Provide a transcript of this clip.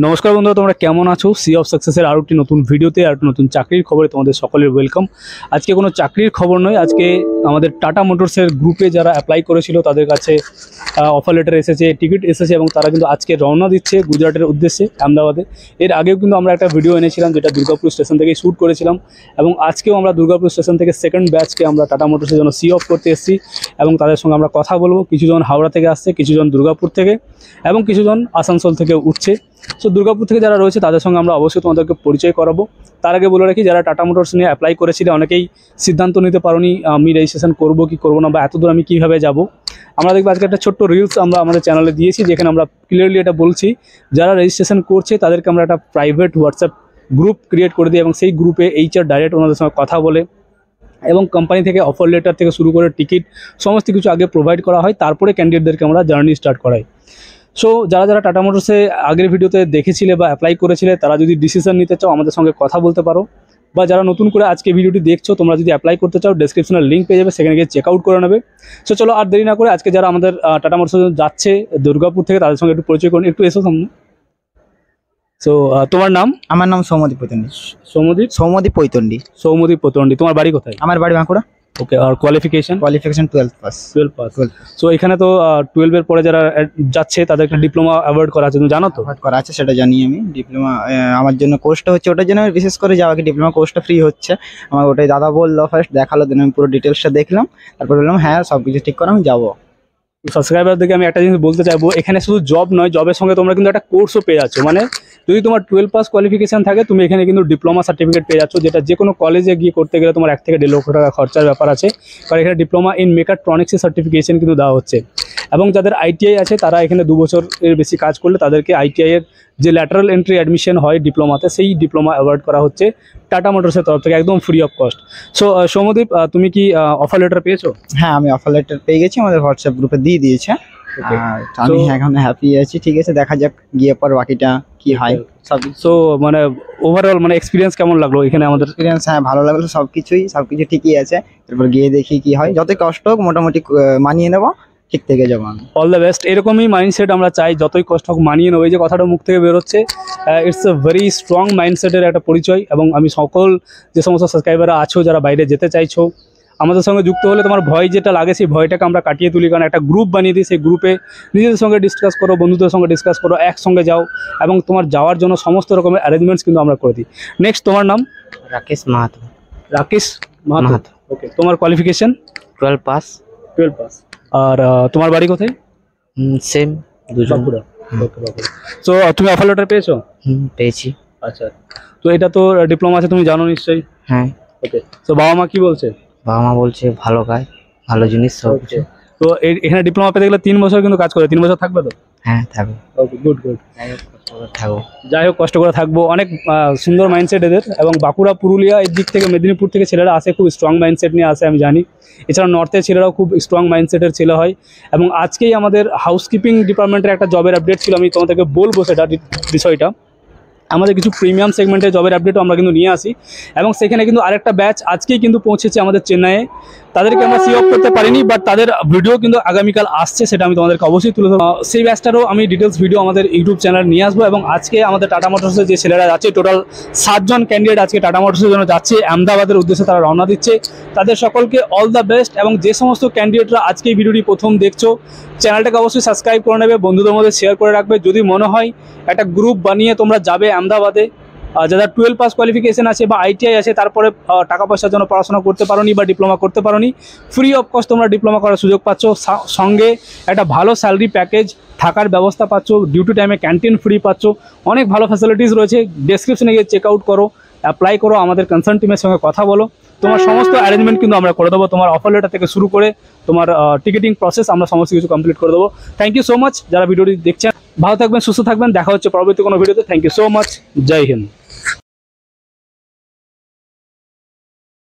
নমস্কার বন্ধুরা, তোমরা কেমন আছো? সি অফ সাকসেসের আরও একটি নতুন ভিডিওতে আর নতুন চাকরির খবরে তোমাদের সকলের ওয়েলকাম। আজকে কোনো চাকরির খবর নয়, আজকে আমাদের টাটা মোটরসের গ্রুপে যারা অ্যাপ্লাই করেছিল তাদের কাছে অফার লেটার এসেছে, টিকিট এসেছে এবং তারা কিন্তু আজকে রওনা দিচ্ছে গুজরাটের উদ্দেশ্যে আহমেদাবাদে। এর আগেও কিন্তু আমরা একটা ভিডিও এনেছিলাম যেটা দুর্গাপুর স্টেশন থেকে শ্যুট করেছিলাম এবং আজকেও আমরা দুর্গাপুর স্টেশন থেকে সেকেন্ড ব্যাচকে আমরা টাটা মোটরসের জন্য সি অফ করতে এসেছি এবং তাদের সঙ্গে আমরা কথা বলবো। কিছুজন হাওড়া থেকে আসছে, কিছুজন দুর্গাপুর থেকে এবং কিছুজন আসানসোল থেকে উঠছে। সো দুর্গাপুর থেকে যারা রয়েছে তাদের সঙ্গে আমরা অবশ্যই তোমাদেরকে পরিচয় করাবো। তার আগে বলে রাখি, যারা টাটা মোটরস নিয়ে অ্যাপ্লাই করেছিলে অনেকেই সিদ্ধান্ত নিতে পারোনি আমি রেজিস্ট্রেশন করবো কি করবো না বা এতদূর আমি কীভাবে যাব। আমরা দেখবো আজকে একটা ছোট্ট রিলস আমরা আমাদের চ্যানেলে দিয়েছি যেখানে আমরা ক্লিয়ারলি এটা বলছি যারা রেজিস্ট্রেশন করছে তাদেরকে আমরা একটা প্রাইভেট হোয়াটসঅ্যাপ গ্রুপ ক্রিয়েট করে দিই এবং সেই গ্রুপে HR ডাইরেক্ট ওনাদের সঙ্গে কথা বলে এবং কোম্পানি থেকে অফার লেটার থেকে শুরু করে টিকিট সমস্ত কিছু আগে প্রোভাইড করা হয়, তারপরে ক্যান্ডিডেটদেরকে আমরা জার্নি স্টার্ট করাই। সো যারা টাটা মোটরসে আগের ভিডিওতে দেখেছিলে বা অ্যাপ্লাই করেছিলে তারা যদি ডিসিশন নিতে চাও আমাদের সঙ্গে কথা বলতে পারো, বা যারা নতুন করে আজকে ভিডিওটি দেখছো তোমরা যদি অ্যাপ্লাই করতে চাও ডেসক্রিপশনের লিঙ্ক পেয়ে যাবে, সেখানে গিয়ে চেক আউট করে নেবে। সো চলো আর দেরি না করে আজকে যারা আমাদের টাটা মোটরসে যাচ্ছে দুর্গাপুর থেকে তাদের সঙ্গে একটু পরিচয় করুন। একটু এসো সামনে। সো তোমার নাম? আমার নাম সৌমদীপ পৈতন্ডি। সৌমদীপ পৈতন্ডি। তোমার বাড়ি কোথায়? আমার বাড়ি বাঁকুড়া। ওকে, আর কোয়ালিফিকেশন? 12th pass. সো এখানে তো 12 এর পরে যারা যাচ্ছে তাদের একটা ডিপ্লোমা অ্যাওয়ার্ড করা আছে, তুমি জানো তো? অ্যাওয়ার্ড করা আছে, সেটা জানি আমি। ডিপ্লোমা আমার জন্য কোর্সটা হচ্ছে, ওটার জন্য আমি বিশেষ করে যাওয়াকে ডিপ্লোমা কোর্সটা ফ্রি হচ্ছে আমার, ওটাই দাদা বললো। ফার্স্ট দেখালো, দেন আমি পুরো ডিটেলসটা দেখলাম, তারপর বললাম হ্যাঁ সব কিছু ঠিক করে আমি যাবো। সাবস্ক্রাইবারদেরকে আমি একটা জিনিস বলতে চাইবো, এখানে শুধু জব নয়, জবের সঙ্গে তোমরা কিন্তু একটা কোর্সও পেয়ে যাচ্ছ। মানে যদি তোমার 12 পাস কোয়ালিফিকেশন থাকে তুমি এখানে কিন্তু ডিপ্লোমা সার্টিফিকেট পেয়ে যাচ্ছ, যেটা যে কোনো কলেজে গিয়ে করতে গেলে তোমার 1 থেকে 1.5 লক্ষ টাকা খরচার ব্যাপার আছে, কারণ এখানে ডিপ্লোমা ইন মেকাট্রনিক্সের সার্টিফিকেশন কিন্তু দেওয়া হচ্ছে। এবং যাদের ITI আছে তারা এখানে 2 বছরের বেশি কাজ করলে তাদেরকে ITI এর যে ল্যাটারাল এন্ট্রি অ্যাডমিশন হয় ডিপ্লোমাতে, সেই ডিপ্লোমা অ্যাওয়ার্ড করা হচ্ছে টাটা মোটরসের তরফ থেকে একদম free of cost. So Soumadip, তুমি কি অফার লেটার পেয়েছো? হ্যাঁ, আমি অফার লেটার পেয়ে গেছি, আমাদের হোয়াটসঅ্যাপ গ্রুপে দিয়ে দিয়েছে। আর আমি এখন হ্যাপি আছি। ঠিক আছে, দেখা যাক গিয়ে পর বাকিটা কি হয় সব। সো মানে ওভারঅল মানে এক্সপিরিয়েন্স কেমন লাগলো এখানে? আমাদের এক্সপিরিয়েন্স হ্যাঁ ভালো লাগলো, সবকিছু ঠিকই আছে। এরপর গিয়ে দেখি কি হয়, যতই কষ্ট হোক মোটামুটি মানিয়ে নেবো, ঠিক থেকে যাবো আমি। All the best. এরকমই মাইন্ডসেট আমরা চাই, যতই কষ্ট হোক মানিয়ে নেবো। এই যে কথাটা মুখ থেকে বেরোচ্ছে, ইটস এ ভেরি স্ট্রং মাইন্ডসেটের একটা পরিচয়। এবং আমি সকল যে সমস্ত সাবস্ক্রাইবাররা আছো যারা বাইরে যেতে চাইছো আমাদের সঙ্গে যুক্ত হলে তোমার ভয় যেটা লাগে সেই ভয়টাকে আমরা কাটিয়ে তুলি, কারণ একটা গ্রুপ বানিয়ে দিই, সেই গ্রুপে নিজেদের সঙ্গে ডিসকাস করো, বন্ধুদের সঙ্গে ডিসকাস করো, একসঙ্গে যাও এবং তোমার যাওয়ার জন্য সমস্ত রকমের অ্যারেঞ্জমেন্টস কিন্তু আমরা করে দিই। নেক্সট, তোমার নাম? রাকেশ মাহাতো। ওকে, তোমার কোয়ালিফিকেশন? 12 পাস। আর তোমার বাড়ি কোথায়? সেম, বাঁকুড়া। সো তুমি অফার লেটার পেয়েছো? পেয়েছি। আচ্ছা, তো এটা তো ডিপ্লোমা আছে তুমি জানো নিশ্চয়ই। হ্যাঁ। ওকে, তো বাবা মা কি বলছে? বাবা মা বলছে ভালো কাজ, ভালো জিনিস সব কিছু। তো এখানে ডিপ্লোমা পেতে গেলে 3 বছর কিন্তু কাজ করে, 3 বছর থাকবে তো? হ্যাঁ থাকবে। ওকে, গুড। থাকবো, যাই হোক কষ্ট করে থাকবো। অনেক সুন্দর মাইন্ডসেট এদের। এবং বাঁকুড়া, পুরুলিয়া এর দিক থেকে মেদিনীপুর থেকে ছেলেরা আসে, খুব স্ট্রং মাইন্ডসেট নিয়ে আসে আমি জানি। এছাড়া নর্থের ছেলেরাও খুব স্ট্রং মাইন্ডসেটের ছেলে হয়। এবং আজকেই আমাদের হাউসকিপিং ডিপার্টমেন্টের একটা জবের আপডেট ছিল, আমি তোমাদেরকে বলবো সেটা বিষয়টা। আমাদের কিছু প্রিমিয়াম সেগমেন্টের জবের আপডেটও আমরা কিন্তু নিয়ে আসি এবং সেখানে কিন্তু আরেকটা ব্যাচ আজকেই কিন্তু পৌঁছেছে আমাদের চেন্নাইয়ে। তাদেরকে আমরা সি অফ করতে পারিনি, বাট তাদের ভিডিও কিন্তু আগামীকাল আসছে, সেটা আমি তোমাদেরকে অবশ্যই তুলে ধরবো। সেই ব্যাচটারও আমি ডিটেলস ভিডিও আমাদের ইউটিউব চ্যানেলে নিয়ে আসবো। এবং আজকে আমাদের টাটা মোটরসের যে ছেলেরা যাচ্ছে, টোটাল 7 জন ক্যান্ডিডেট আজকে টাটা মোটরসের জন্য যাচ্ছে আহমেদাবাদের উদ্দেশ্যে, তারা রওনা দিচ্ছে। তাদের সকলকে অল দ্য বেস্ট। এবং যে সমস্ত ক্যান্ডিডেটরা আজকে এই ভিডিওটি প্রথম দেখছো, চ্যানেলটাকে অবশ্যই সাবস্ক্রাইব করে নেবে, বন্ধুদের মধ্যে শেয়ার করে রাখবে। যদি মনে হয় একটা গ্রুপ বানিয়ে তোমরা যাবে আহমেদাবাদে, যারা 12 পাস কোয়ালিফিকেশন আছে বা ITI আছে, তারপরে টাকা পয়সার জন্য পড়াশোনা করতে পারোনি বা ডিপ্লোমা করতে পারোনি, ফ্রি অফ কস্ট তোমরা ডিপ্লোমা করার সুযোগ পাচ্ছ, সঙ্গে একটা ভালো স্যালারি প্যাকেজ, থাকার ব্যবস্থা পাচ্ছ, ডিউটি টাইমে ক্যান্টিন ফ্রি পাচ্ছ, অনেক ভালো ফ্যাসিলিটিস রয়েছে। ডেসক্রিপশনে গিয়ে চেক আউট করো, অ্যাপ্লাই করো, আমাদের কনসার্ন টিমের সঙ্গে কথা বলো, তোমার সমস্ত অ্যারেঞ্জমেন্ট কিন্তু আমরা করে দেবো। তোমার অফার লেটার থেকে শুরু করে তোমার টিকিটিং প্রসেস আমরা সমস্ত কিছু কমপ্লিট করে দেবো। থ্যাংক ইউ সো মাচ যারা ভিডিওটি দেখছেন। ভালো থাকবেন, সুস্থ থাকবেন, দেখা হচ্ছে পরবর্তী কোনো ভিডিওতে। Thank you so much, Jai Hind.